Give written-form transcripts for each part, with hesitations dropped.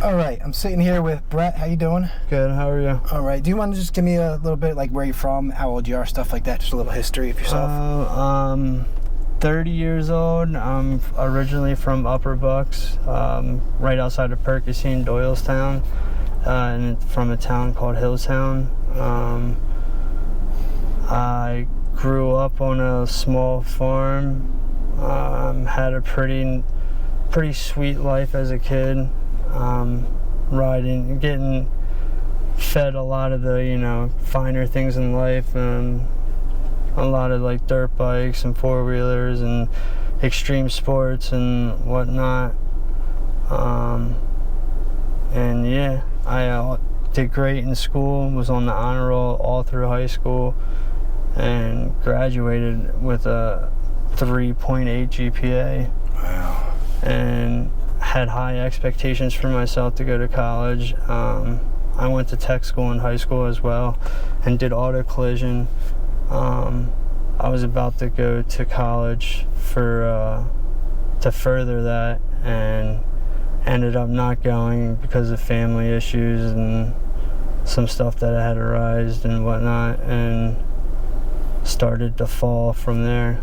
All right, I'm sitting here with Brett. How you doing? Good, how are you? All right, do you want to just give me a little bit, like where you're from, how old you are, stuff like that, just a little history of yourself? I'm 30 years old. I'm originally from Upper Bucks, right outside of Percy, Doylestown, and from a town called Hilltown. I grew up on a small farm, had a pretty sweet life as a kid. Getting fed a lot of the, finer things in life, and a lot of like dirt bikes and four-wheelers and extreme sports and whatnot. And yeah, I did great in school, was on the honor roll all through high school, and graduated with a 3.8 GPA. Wow. And had high expectations for myself to go to college. I went to tech school in high school as well and did auto collision. I was about to go to college to further that, and ended up not going because of family issues and some stuff that had arisen and whatnot, and started to fall from there.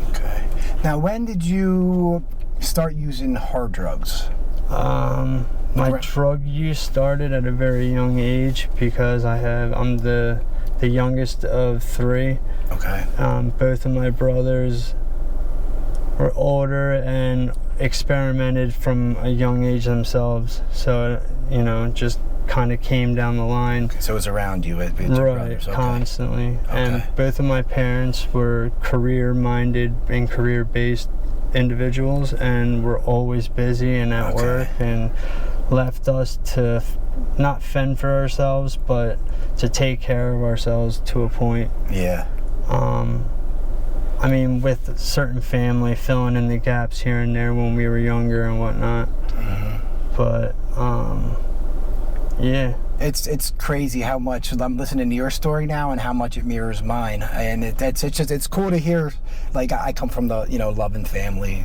Okay. Now, when did you start using hard drugs? My drug use started at a very young age because I'm the youngest of three. Okay. Both of my brothers were older and experimented from a young age themselves, so just kind of came down the line. Okay, so it was around you with your right, brothers. Okay. Constantly. Okay. And both of my parents were career-minded and career-based individuals, and were always busy and at work, and left us to not fend for ourselves, but to take care of ourselves to a point. Yeah. With certain family filling in the gaps here and there when we were younger and whatnot. Mm-hmm. But yeah. It's crazy how much I'm listening to your story now and how much it mirrors mine, and it's cool to hear. Like, I come from the loving family,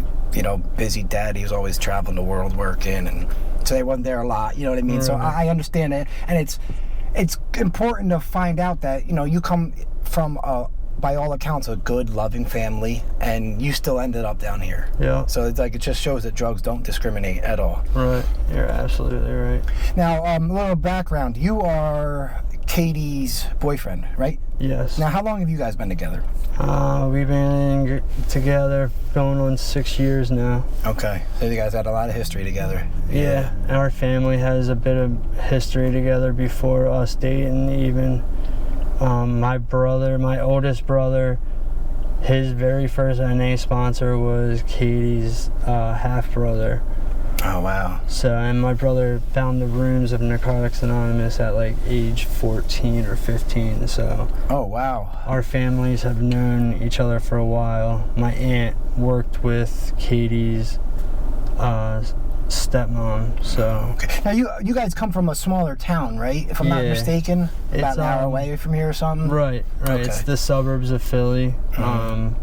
busy dad. He was always traveling the world working, and so they wasn't there a lot. You know what I mean? Right. So I understand it, and it's important to find out that you come from by all accounts a good, loving family, and you still ended up down here. Yeah. So it's like, it just shows that drugs don't discriminate at all. Right. You're absolutely right. Now, a little background. You are Katie's boyfriend, right? Yes. Now, how long have you guys been together? We've been together going on 6 years now. Okay. So you guys had a lot of history together. Yeah. Our family has a bit of history together before us dating even. My oldest brother, his very first NA sponsor was Katie's half-brother. Oh, wow. So, and my brother found the rooms of Narcotics Anonymous at like age 14 or 15, so. Oh, wow. Our families have known each other for a while. My aunt worked with Katie's stepmom, so. Okay. Now, you guys come from a smaller town, right? If I'm not mistaken? About an hour away from here or something? Right. Okay. It's the suburbs of Philly. Mm-hmm.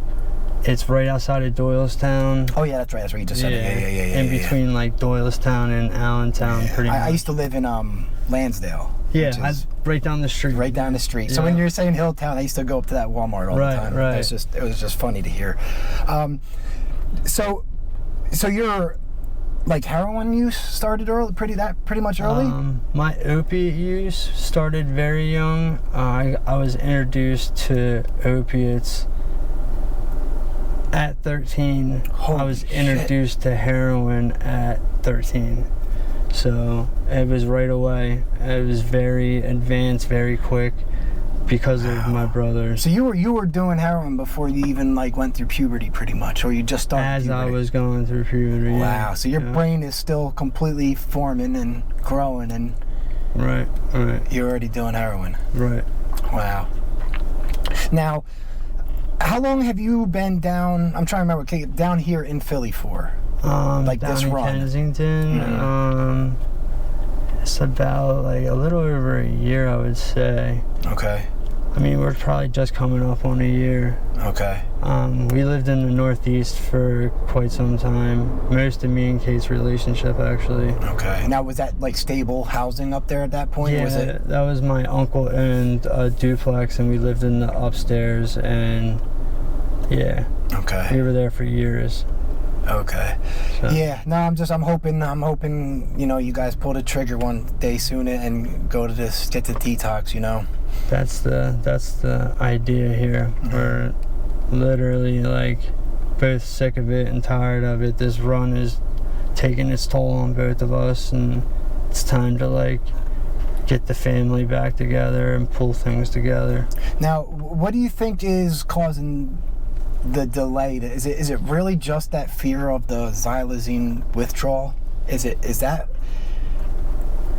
It's right outside of Doylestown. Oh, yeah, that's right. That's what you just said. Yeah. In between, like, Doylestown and Allentown, pretty much. I used to live in Lansdale. Yeah, right down the street. Right down the street. Yeah. So when you were saying Hilltown, I used to go up to that Walmart all the time. Right. It was just funny to hear. So you're, like, heroin use started early, pretty much early? My opiate use started very young. I was introduced to opiates at 13. I was introduced to heroin at 13. So it was right away. It was very advanced, very quick because of my brother. So you were doing heroin before you even went through puberty, pretty much, or you just started as puberty? I was going through puberty. Wow. Yeah. So your brain is still completely forming and growing, and right. You're already doing heroin. Right. Wow. Now, how long have you been down? I'm trying to remember. Down here in Philly for? Down this in run? Kensington. Mm-hmm. It's about a little over a year, I would say. Okay. I mean, we're probably just coming up on a year. Okay. We lived in the Northeast for quite some time. Most of me and Kate's relationship, actually. Okay. Now, was that like stable housing up there at that point? Yeah, Was it? that was my uncle owned a duplex, and we lived in the upstairs, and yeah. Okay. We were there for years. Okay. So. Yeah. No, I'm hoping, you know, you guys pull the trigger one day soon and go to get the detox, you know. That's the idea here. We're literally like both sick of it and tired of it. This run is taking its toll on both of us, and it's time to like get the family back together and pull things together. Now, what do you think is causing the delay? Is it really just that fear of the xylazine withdrawal? Is that?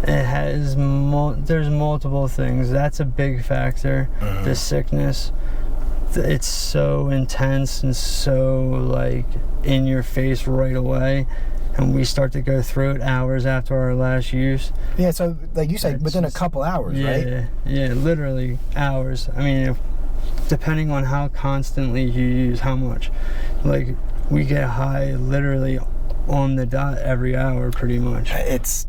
It has there's multiple things. That's a big factor. Mm-hmm. The sickness, it's so intense and so like in your face right away, and we start to go through it hours after our last use. Yeah, so like you said, within a couple hours, right? Yeah, literally hours. I mean, depending on how constantly you use, how much. Like, we get high literally on the dot every hour, pretty much. It's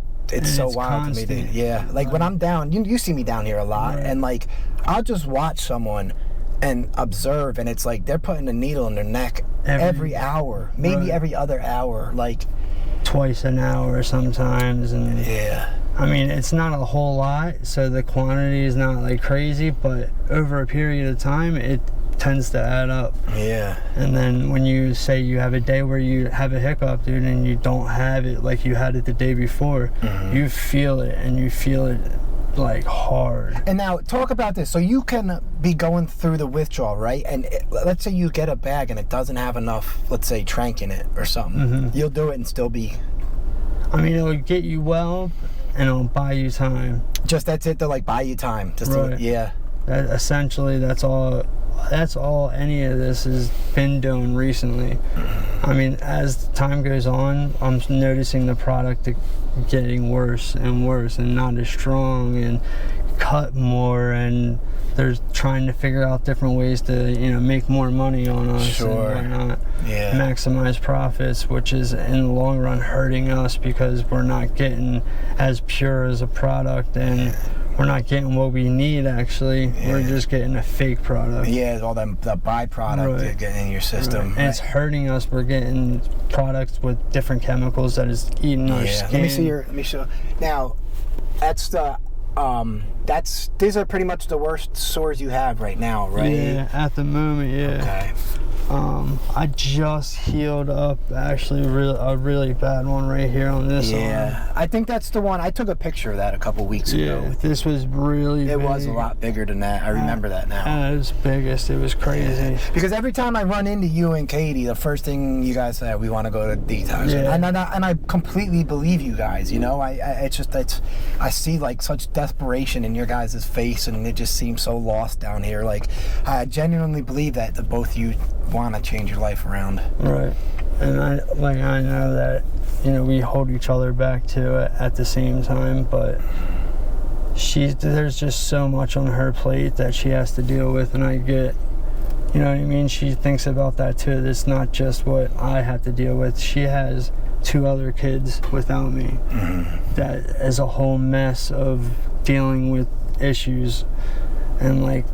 so wild constant. To me, dude. Yeah, like when I'm down, you see me down here a lot, right. And like I'll just watch someone and observe, and it's like they're putting a needle in their neck every hour, maybe right. Every other hour, like twice an hour sometimes. And yeah, I mean, it's not a whole lot, so the quantity is not like crazy, but over a period of time it tends to add up. Yeah. And then when you say you have a day where you have a hiccup, dude, and you don't have it like you had it the day before, mm-hmm. You feel it, and you feel it like hard. And now talk about this. So you can be going through the withdrawal, right? And let's say you get a bag and it doesn't have enough, let's say, trank in it or something. Mm-hmm. You'll do it and still be... I mean, it'll get you well, and it'll buy you time. Just that's it, to like buy you time. Just right. Yeah. Essentially, that's all any of this has been doing recently. I mean, as time goes on, I'm noticing the product getting worse and worse, and not as strong, and cut more, and they're trying to figure out different ways to, you know, make more money on us. Sure. And whatnot. Yeah. Maximize profits, which is in the long run hurting us, because we're not getting as pure as a product, and we're not getting what we need, actually. Yeah. We're just getting a fake product. Yeah, all the byproduct right. Getting in your system. Right. And it's hurting us. We're getting products with different chemicals that is eating our skin. Let me show. Now, that's the these are pretty much the worst sores you have right now, right? Yeah, at the moment, yeah. Okay. I just healed up actually a really bad one right here on this arm. I think that's the one. I took a picture of that a couple weeks ago. Yeah, this was really big. It was a lot bigger than that. I remember that now. At its biggest, it was crazy. Yeah. Because every time I run into you and Katie, the first thing you guys say, we want to go to detox. Yeah. And I completely believe you guys, you know? I see like such desperation in your guys' face, and it just seems so lost down here. Like, I genuinely believe that both you want to change your life around. Right. And I know that, you know, we hold each other back too at the same time, but there's just so much on her plate that she has to deal with, and I get, you know what I mean? She thinks about that too. It's not just what I have to deal with. She has 2 other kids without me. Mm-hmm. That is a whole mess of dealing with issues, and like,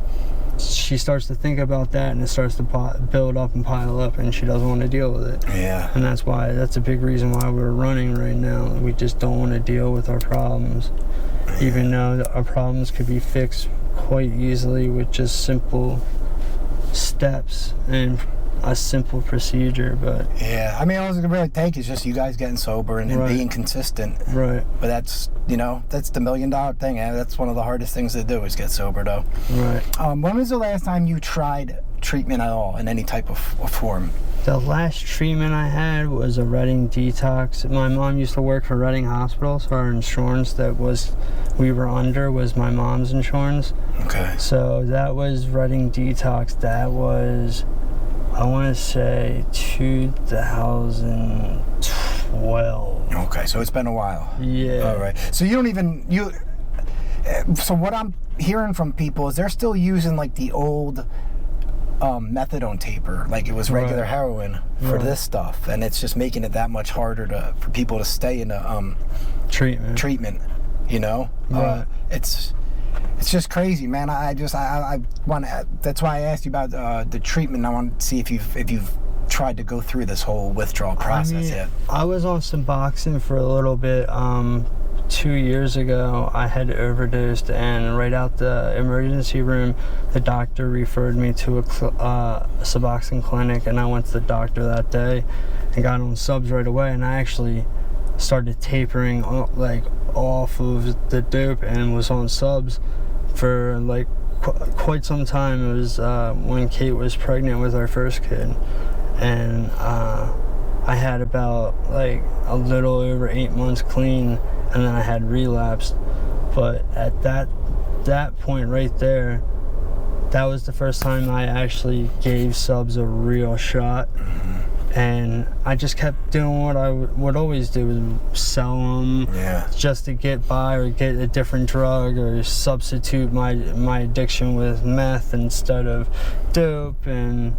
she starts to think about that, and it starts to build up and pile up, and she doesn't want to deal with it. Yeah. And that's a big reason why we're running right now. We just don't want to deal with our problems, even though our problems could be fixed quite easily with just simple steps and a simple procedure. But yeah, I mean, all it's gonna really take is just you guys getting sober and right. being consistent. Right. But that's, you know, that's the $1 million thing. That's one of the hardest things to do, is get sober, though. Right. When was the last time you tried treatment at all in any type of form? The last treatment I had was a Reading detox. My mom used to work for Reading Hospital, so our insurance we were under was my mom's insurance. Okay. So that was Reading detox. That was, I want to say, 2012. Okay, so it's been a while. Yeah. All right. So you don't even So what I'm hearing from people is they're still using like the old methadone taper, like it was regular heroin for this stuff, and it's just making it that much harder for people to stay in the treatment. You know, it's just crazy, man. I want to. That's why I asked you about the treatment. I want to see if you've tried to go through this whole withdrawal process yet. I was on Suboxone for a little bit. 2 years ago, I had overdosed, and right out the emergency room, the doctor referred me to a Suboxone clinic, and I went to the doctor that day and got on subs right away, and I actually started tapering like off of the dope and was on subs for like quite some time. It was when Kate was pregnant with our first kid, and I had about like a little over 8 months clean, and then I had relapsed. But at that point right there, that was the first time I actually gave subs a real shot. And I just kept doing what I would always do, was sell them just to get by or get a different drug or substitute my addiction with meth instead of dope, and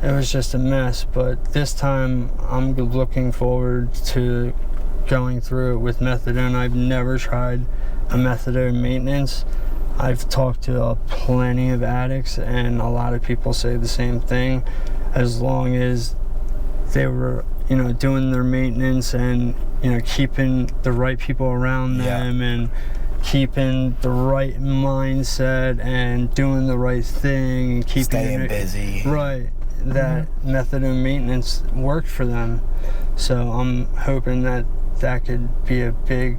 it was just a mess. But this time I'm looking forward to going through it with methadone. I've never tried a methadone maintenance. I've talked to plenty of addicts, and a lot of people say the same thing. As long as they were, doing their maintenance and, keeping the right people around them and keeping the right mindset and doing the right thing and keeping staying busy. Right. That methadone maintenance worked for them. So I'm hoping that could be a big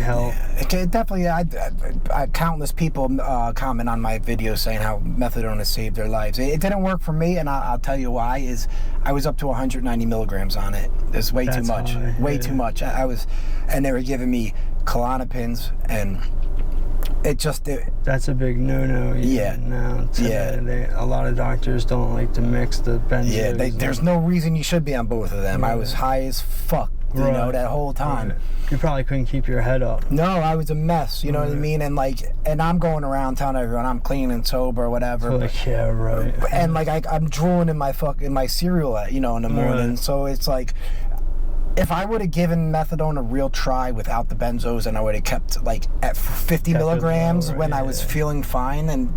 help. Yeah, definitely. I countless people comment on my videos saying how methadone has saved their lives. It didn't work for me, and I'll tell you why. Is I was up to 190 milligrams on it. It's way too much. Way too much. And they were giving me Klonopins, and that's a big no-no. Now, a lot of doctors don't like to mix the benzos. Yeah, there's no reason you should be on both of them. Right. I was high as fuck, that whole time. Right. You probably couldn't keep your head up. No, I was a mess. You know what I mean? And I'm going around telling everyone I'm clean and sober or whatever. So And I'm drooling in my cereal in the morning. Right. So it's like, if I would have given methadone a real try without the benzos, and I would have kept at 50 milligrams when I was feeling fine, and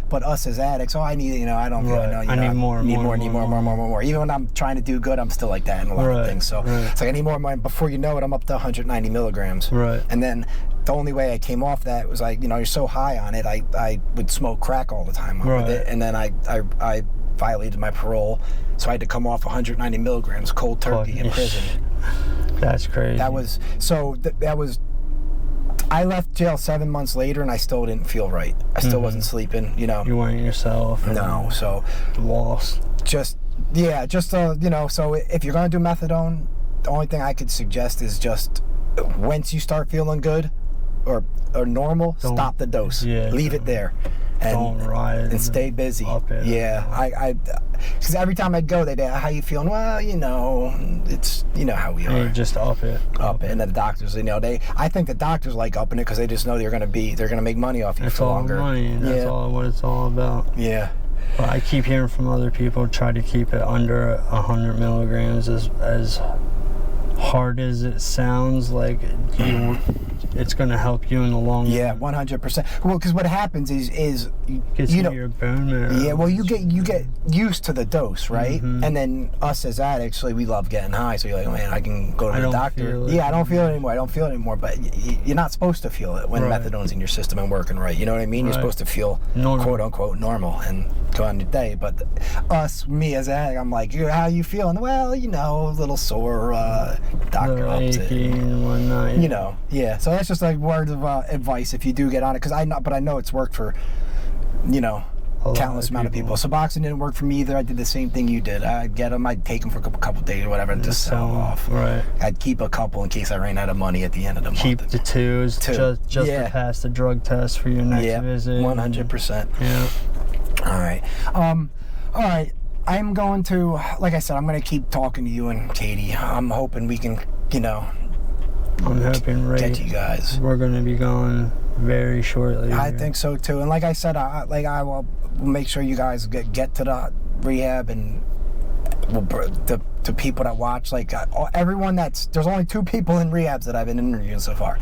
but us as addicts, I need, I don't feel, I need more. Even when I'm trying to do good, I'm still like that in a lot of things. So it's like I need more. Before you know it, I'm up to 190 milligrams. Right. And then the only way I came off that was you're so high on it, I would smoke crack all the time with it, and then I violated my parole, so I had to come off 190 milligrams cold turkey in prison. That's crazy. That was I left jail 7 months later, and I still didn't feel right. I still wasn't sleeping. You weren't yourself. No, so lost. So if you're gonna do methadone, the only thing I could suggest is just once you start feeling good or normal, stop the dose. Leave it there. And stay busy. Because every time I'd go, they'd ask, how you feeling? Well, it's how we are. You just up it. And then the doctors, I think the doctors like upping it because they just know they're gonna make money off you for longer. That's all money. That's all what it's all about. Yeah. But I keep hearing from other people try to keep it under 100 milligrams. As hard as it sounds, like it's going to help you in the long run. Yeah, 100%. Well, because what happens is your bone marrow. Yeah, well, you get used to the dose, right? And then us as addicts, we love getting high. So you're like, oh, man, I can go to the doctor. I don't feel it anymore. But you're not supposed to feel it when methadone's in your system and working right. You know what I mean? You're supposed to feel quote unquote normal and go on your day. But me as an addict, I'm like, how you feeling? Well, a little sore. Doctor ups it. And whatnot. Yeah. So that's just words of advice if you do get on it, because I know it's worked for countless amount of people. Suboxone didn't work for me either. I did the same thing you did. I'd get them, I'd take them for a couple days or whatever, and just sell them off. Right. I'd keep a couple in case I ran out of money at the end of the month. Keep the twos just to pass the drug test for your next visit. 100%. Yeah. All right. I'm going to, like I said, I'm going to keep talking to you and Katie. I'm hoping we can, I'm hoping get you guys. We're going to be going very shortly. I think so too. And like I said, I will make sure you guys get to the rehab, and the people that watch, like everyone there's only 2 people in rehabs that I've been interviewing so far.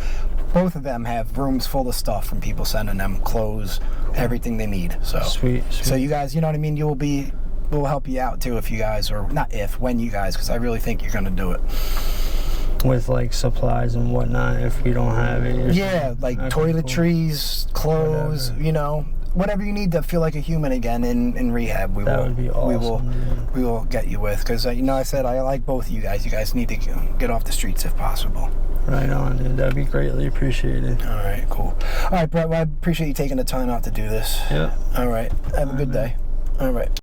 Both of them have rooms full of stuff from people sending them clothes, everything they need. So sweet. So you guys, you know what I mean? We'll help you out too if you guys, or not if, when you guys, because I really think you're gonna do it. With like supplies and whatnot, if we don't have it. Yeah, like toiletries, clothes, whatever. you know, whatever you need to feel like a human again in rehab. That would be awesome. We will get you with, because you know, I said I like both of you guys. You guys need to get off the streets if possible. Right on, dude. That'd be greatly appreciated. All right, cool. All right, Brett. Well, I appreciate you taking the time out to do this. Yeah. All right. Have a good day. All right.